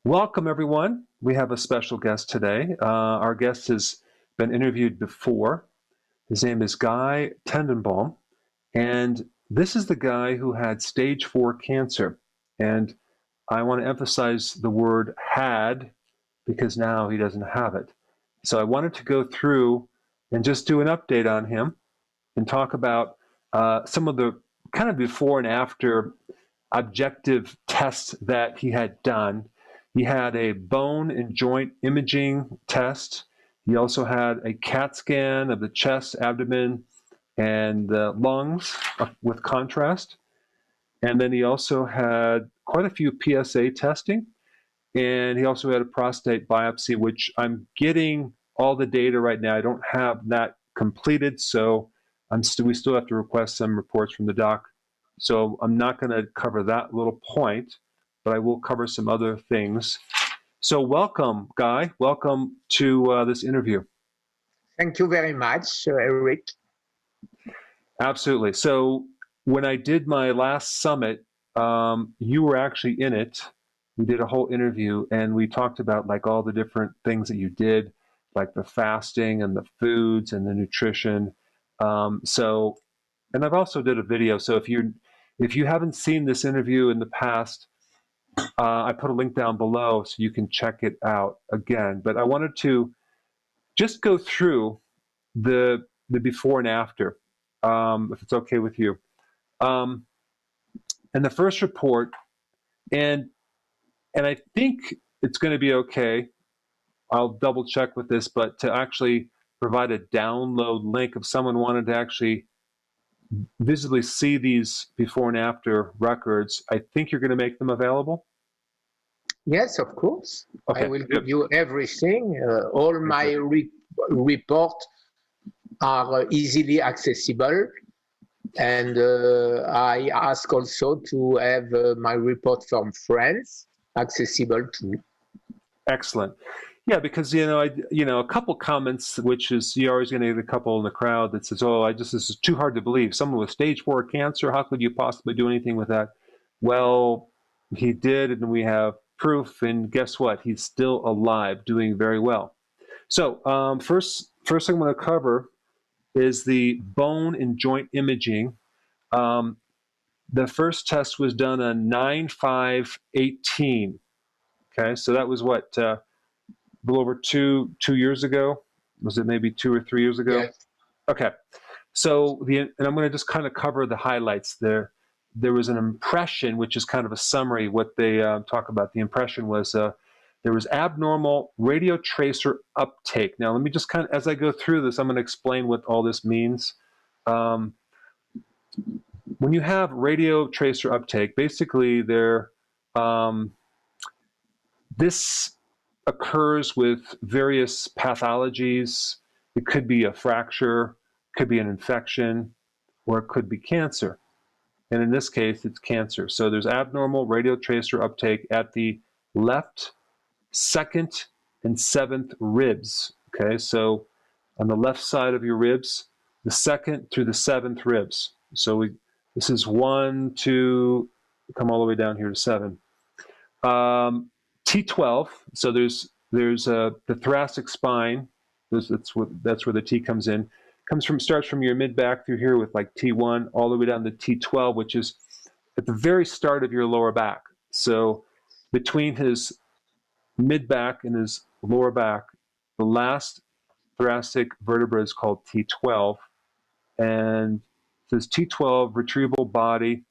Welcome, everyone. We have a special guest today. Our guest has been interviewed before. His name is Guy Tenenbaum, and this is the guy who had stage 4 cancer. And I want to emphasize the word had because now he doesn't have it. So I wanted to go through and just do an update on him and talk about some of the kind of before and after objective tests that he had done. He had a bone and joint imaging test. He also had a CAT scan of the chest, abdomen, and the lungs with contrast. And then he also had quite a few PSA testing. And he also had a prostate biopsy, which I'm getting all the data right now. I don't have that completed, so we still have to request some reports from the doc. So I'm not going to cover that little point, but I will cover some other things. So welcome, Guy. Welcome to this interview. Thank you very much, Eric. Absolutely. So when I did my last summit, you were actually in it. We did a whole interview, and we talked about like all the different things that you did, like the fasting and the foods and the nutrition. And I've also did a video. So if you haven't seen this interview in the past, I put a link down below so you can check it out again. But I wanted to just go through the before and after, if it's okay with you. And the first report, and I think it's going to be okay. I'll double check with this, but to actually provide a download link if someone wanted to actually visibly see these before and after records, I think you're going to make them available. Yes, of course. Okay, I will give you everything. All my reports are easily accessible. And I ask also to have my report from friends accessible too. Excellent. Yeah, because a couple comments, which is you're always going to get a couple in the crowd that says, "Oh, this is too hard to believe. Someone with stage 4 cancer, how could you possibly do anything with that?" Well, he did, and we have proof. And guess what? He's still alive, doing very well. So first thing I'm going to cover is the bone and joint imaging. The first test was done on 9/5/18. Okay, so that was what, a little over two years ago? Was it maybe 2 or 3 years ago? Yes. Okay, so and I'm going to just kind of cover the highlights there. There was an impression, which is kind of a summary. What they talk about, the impression was there was abnormal radiotracer uptake. Now, let me just kind of, as I go through this, I'm going to explain what all this means. When you have radiotracer uptake, basically this occurs with various pathologies. It could be a fracture, could be an infection, or it could be cancer. And in this case, it's cancer. So there's abnormal radiotracer uptake at the left, 2nd, and 7th ribs. Okay, so on the left side of your ribs, the 2nd through the 7th ribs. So this is 1, 2, come all the way down here to 7. T12. So there's the thoracic spine. That's where the T comes in. Starts from your mid back through here with like T1 all the way down to T12, which is at the very start of your lower back. So between his mid back and his lower back, the last thoracic vertebra is called T12, and it says T12 retrieval body.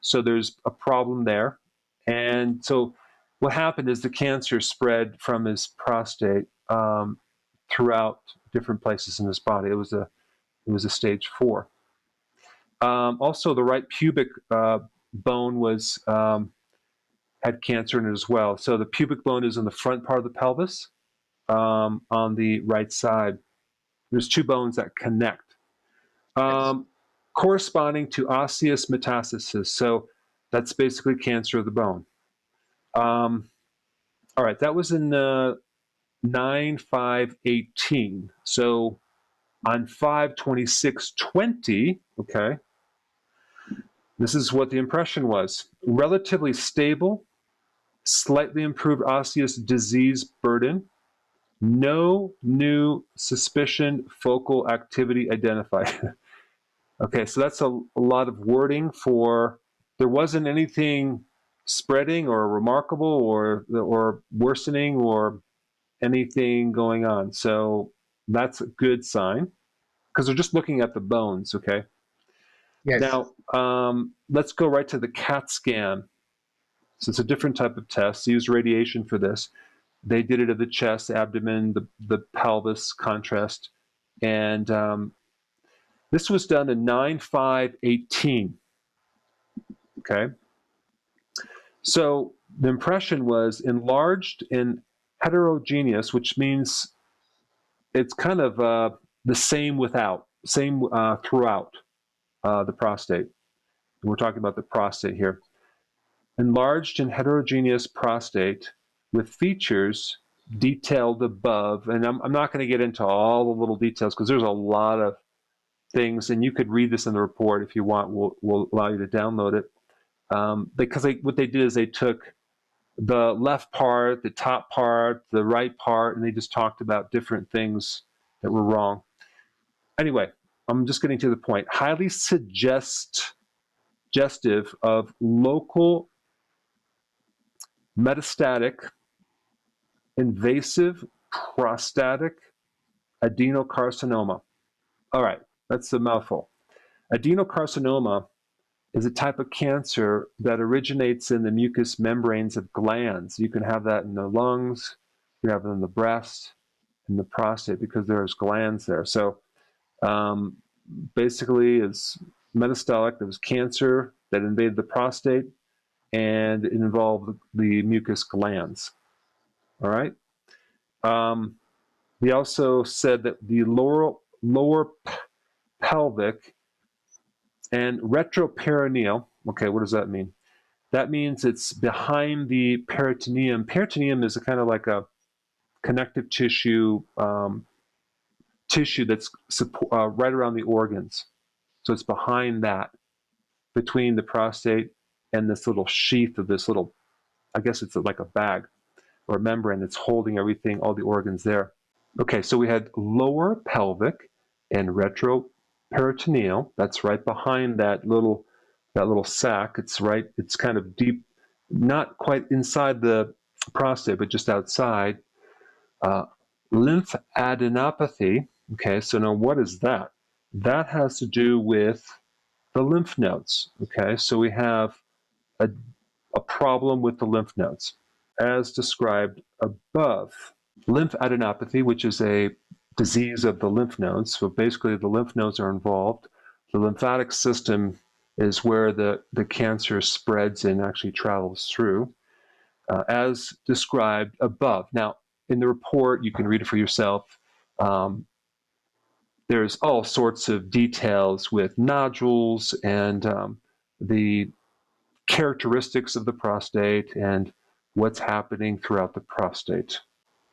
So there's a problem there, and so what happened is the cancer spread from his prostate throughout different places in his body. It was a stage 4. Also, the right pubic bone was had cancer in it as well. So the pubic bone is in the front part of the pelvis on the right side. There's 2 bones that connect, corresponding to osseous metastasis. So that's basically cancer of the bone. All right, that was in 9/5/18. So on 5/26/20, okay, this is what the impression was. Relatively stable, slightly improved osseous disease burden, no new suspicion focal activity identified. Okay, so that's a lot of wording for there wasn't anything spreading or remarkable or worsening or anything going on. So that's a good sign because they're just looking at the bones, okay? Yes. Now, let's go right to the CAT scan. So it's a different type of test. They use radiation for this. They did it of the chest, the abdomen, the pelvis contrast. And this was done in 9/5/18. Okay. So the impression was enlarged and heterogeneous, which means it's kind of the same throughout the prostate. We're talking about the prostate here. Enlarged and heterogeneous prostate with features detailed above. And I'm not going to get into all the little details because there's a lot of things, and you could read this in the report if you want. We'll allow you to download it. Because what they did is they took the left part, the top part, the right part, and they just talked about different things that were wrong. Anyway, I'm just getting to the point. Highly suggestive of local metastatic invasive prostatic adenocarcinoma. All right, that's a mouthful. Adenocarcinoma is a type of cancer that originates in the mucous membranes of glands. You can have that in the lungs, you can have it in the breast, in the prostate, because there's glands there. So basically, it's metastatic. There was cancer that invaded the prostate, and it involved the mucus glands. All right. They also said that the lower pelvic and retroperitoneal. Okay, what does that mean? That means it's behind the peritoneum. Peritoneum is a kind of like a connective tissue that's right around the organs. So it's behind that, between the prostate and this little sheath of this little, I guess it's like a bag or a membrane that's holding everything, all the organs there. Okay, so we had lower pelvic and retroperitoneal. That's right behind that little sac. It's kind of deep, not quite inside the prostate, but just outside. Lymphadenopathy. Okay, so now what is that? That has to do with the lymph nodes. Okay, so we have a problem with the lymph nodes, as described above. Lymphadenopathy, which is a disease of the lymph nodes. So basically, the lymph nodes are involved. The lymphatic system is where the cancer spreads and actually travels through, as described above. Now, in the report, you can read it for yourself. There's all sorts of details with nodules and the characteristics of the prostate and what's happening throughout the prostate.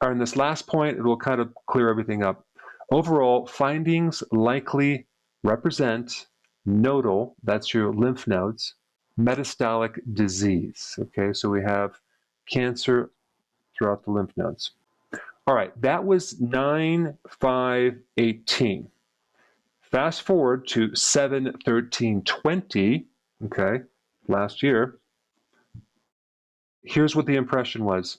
All right, in this last point, it will kind of clear everything up. Overall, findings likely represent nodal, that's your lymph nodes, metastatic disease. Okay, so we have cancer throughout the lymph nodes. All right, that was 9/5/18. Fast forward to 7/13/20, okay, last year. Here's what the impression was.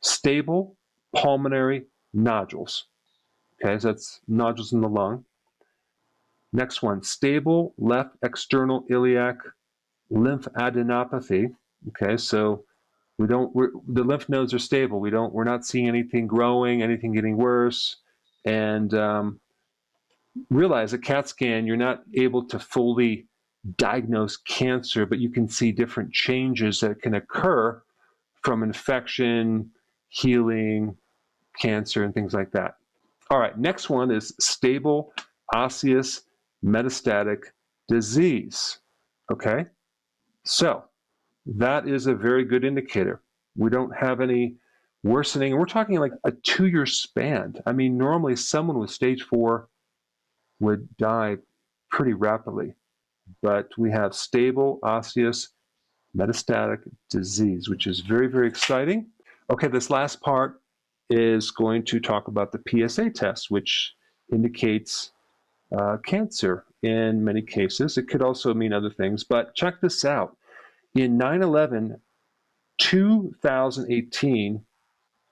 Stable pulmonary nodules. Okay, so that's nodules in the lung. Next one, stable left external iliac lymphadenopathy. Okay, so the lymph nodes are stable. We're not seeing anything growing, anything getting worse. And realize a CAT scan, you're not able to fully diagnose cancer, but you can see different changes that can occur from infection, healing, cancer, and things like that. All right, next one is stable osseous metastatic disease. Okay, so that is a very good indicator. We don't have any worsening. We're talking like a 2-year span. I mean, normally someone with stage 4 would die pretty rapidly, but we have stable osseous metastatic disease, which is very, very exciting. Okay, this last part is going to talk about the PSA test, which indicates cancer in many cases. It could also mean other things, but check this out. In 9/11/2018,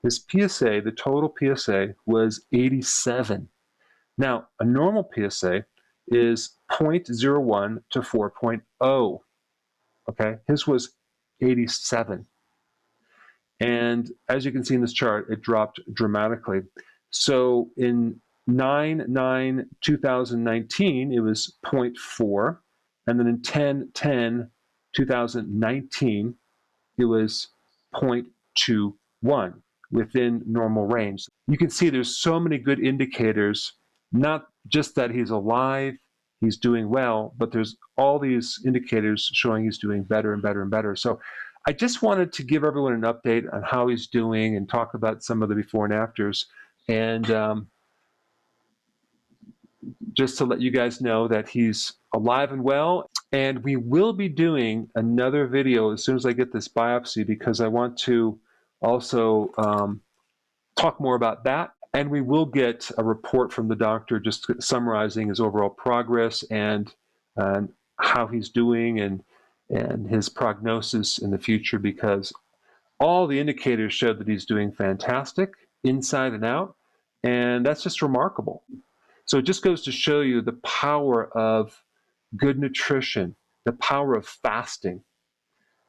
his PSA, the total PSA, was 87. Now, a normal PSA is 0.01 to 4.0. Okay, his was 87. And as you can see in this chart, it dropped dramatically. So in 9/9/2019, it was 0.4. And then in 10/10/2019, it was 0.21 within normal range. You can see there's so many good indicators, not just that he's alive, he's doing well, but there's all these indicators showing he's doing better and better and better. So I just wanted to give everyone an update on how he's doing and talk about some of the before and afters. And just to let you guys know that he's alive and well. And we will be doing another video as soon as I get this biopsy, because I want to also talk more about that. And we will get a report from the doctor just summarizing his overall progress and how he's doing and his prognosis in the future, because all the indicators show that he's doing fantastic inside and out. And that's just remarkable. So it just goes to show you the power of good nutrition, the power of fasting.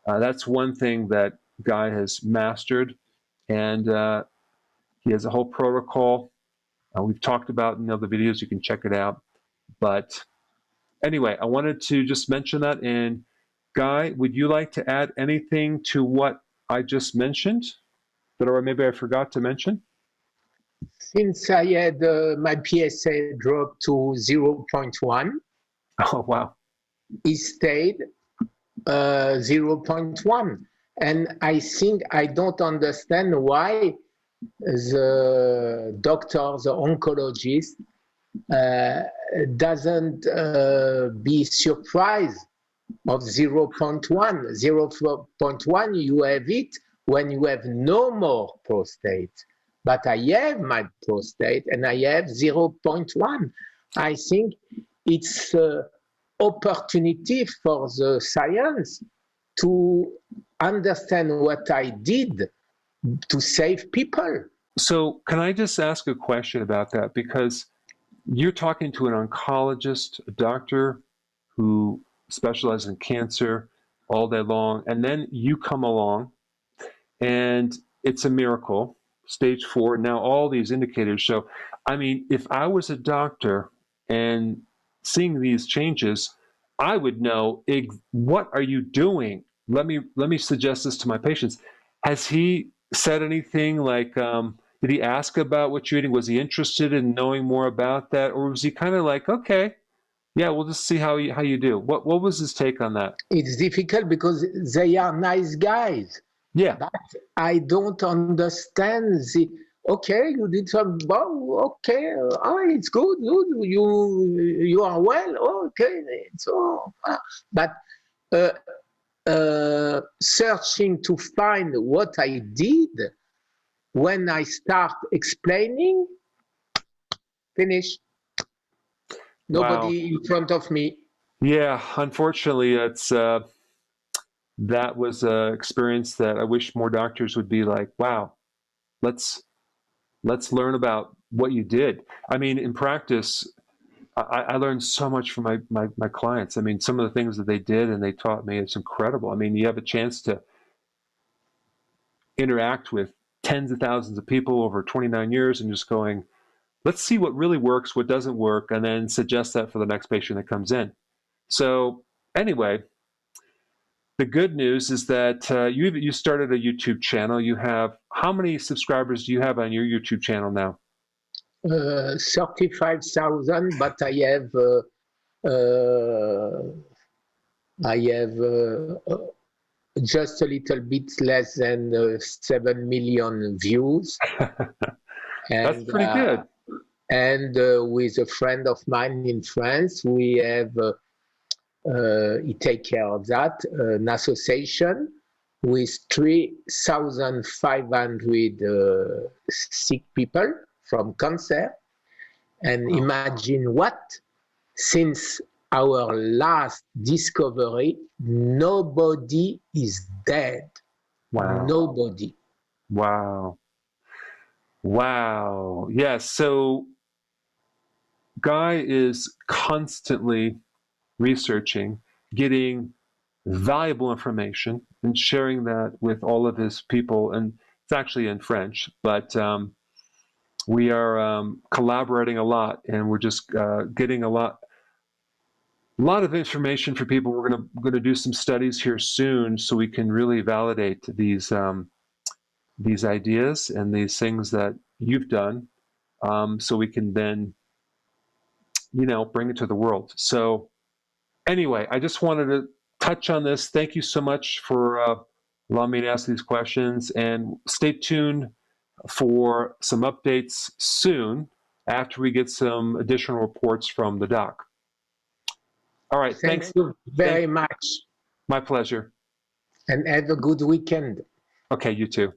That's one thing that Guy has mastered. And he has a whole protocol. We've talked about in other videos. You can check it out. But anyway, I wanted to just mention that. And Guy, would you like to add anything to what I just mentioned that, or maybe I forgot to mention? Since I had my PSA drop to 0.1, Oh, wow. it stayed 0.1. And I think I don't understand why the doctor, the oncologist, doesn't be surprised of 0.1. 0.1, you have it when you have no more prostate. But I have my prostate and I have 0.1. I think it's an opportunity for the science to understand what I did to save people. So can I just ask a question about that? Because you're talking to an oncologist, a doctor who specializes in cancer all day long, and then you come along and it's a miracle, stage 4. Now all these indicators show. I mean, if I was a doctor and seeing these changes, I would know, what are you doing? Let me suggest this to my patients. Has he said anything like, did he ask about what you're eating? Was he interested in knowing more about that? Or was he kind of like, okay, yeah, we'll just see how you do? What was his take on that? It's difficult because they are nice guys. Yeah. But I don't understand okay, you did some, well, okay, it's good, you are well, okay. So, but searching to find what I did, when I start explaining, finish. Nobody in front of me. Yeah, unfortunately, it's that was an experience that I wish more doctors would be like, wow, let's learn about what you did. I mean, in practice, I learned so much from my clients. I mean, some of the things that they did and they taught me, it's incredible. I mean, you have a chance to interact with tens of thousands of people over 29 years and just going, let's see what really works, what doesn't work, and then suggest that for the next patient that comes in. So anyway, the good news is that you started a YouTube channel. You have, how many subscribers do you have on your YouTube channel now? 35,000, but I have just a little bit less than 7 million views. That's pretty good. And with a friend of mine in France, we have he take care of that, an association with 3,500 sick people from cancer. And imagine what, since our last discovery, nobody is dead. Wow. Nobody. Wow. Wow. Yes. So Guy is constantly researching, getting valuable information, and sharing that with all of his people. And it's actually in French, but we are collaborating a lot, and we're just getting a lot of information for people. We're gonna do some studies here soon, so we can really validate these ideas and these things that you've done, so we can then, bring it to the world. So anyway, I just wanted to touch on this. Thank you so much for allowing me to ask these questions, and stay tuned for some updates soon after we get some additional reports from the doc. All right, Thank you very much. My pleasure. And have a good weekend. Okay, you too.